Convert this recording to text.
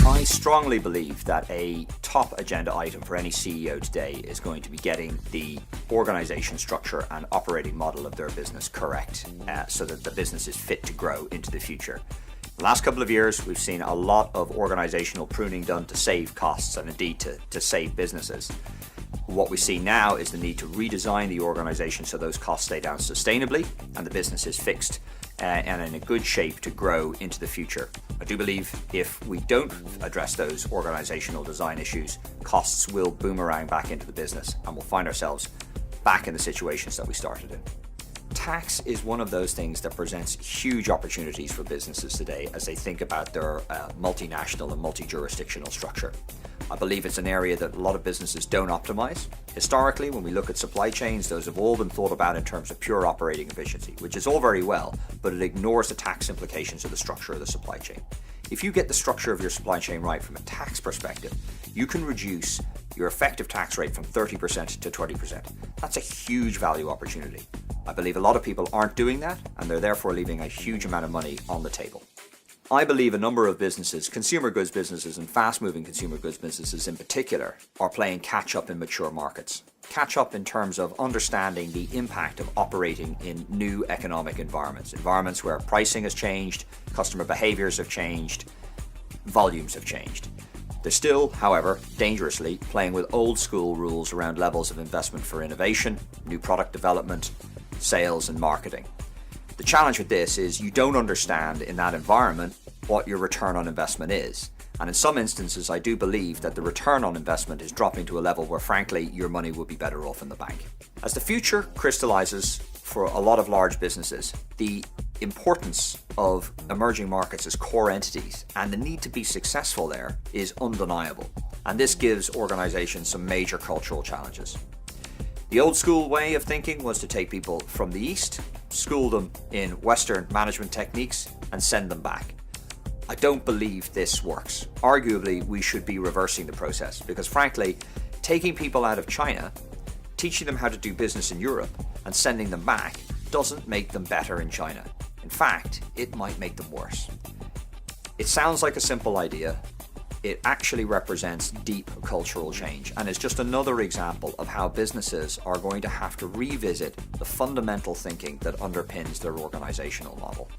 I strongly believe that a top agenda item for any CEO today is going to be getting the organization structure and operating model of their business correct, so that the business is fit to grow into the future. The last couple of years, we've seen a lot of organizational pruning done to save costs and indeed to save businesses. What we see now is the need to redesign the organization so those costs stay down sustainably and the business is fixed and in a good shape to grow into the future. I do believe if we don't address those organizational design issues, costs will boomerang back into the business and we'll find ourselves back in the situations that we started in. Tax is one of those things that presents huge opportunities for businesses today as they think about their multinational and multi-jurisdictional structure. I believe it's an area that a lot of businesses don't optimize. Historically, when we look at supply chains, those have all been thought about in terms of pure operating efficiency, which is all very well, but it ignores the tax implications of the structure of the supply chain. If you get the structure of your supply chain right from a tax perspective, you can reduce your effective tax rate from 30% to 20%. That's a huge value opportunity. I believe a lot of people aren't doing that, and they're therefore leaving a huge amount of money on the table. I believe a number of businesses, consumer goods businesses and fast-moving consumer goods businesses in particular, are playing catch-up in mature markets. Catch-up in terms of understanding the impact of operating in new economic environments where pricing has changed, customer behaviors have changed, volumes have changed. They're still, however, dangerously playing with old-school rules around levels of investment for innovation, new product development, sales and marketing. The challenge with this is you don't understand in that environment what your return on investment is. And in some instances, I do believe that the return on investment is dropping to a level where, frankly, your money would be better off in the bank. As the future crystallizes for a lot of large businesses, the importance of emerging markets as core entities and the need to be successful there is undeniable. And this gives organizations some major cultural challenges. The old school way of thinking was to take people from the East, school them in Western management techniques and send them back. I don't believe this works. Arguably, we should be reversing the process because frankly, taking people out of China, teaching them how to do business in Europe and sending them back doesn't make them better in China. In fact, it might make them worse. It sounds like a simple idea. It actually represents deep cultural change and is just another example of how businesses are going to have to revisit the fundamental thinking that underpins their organizational model.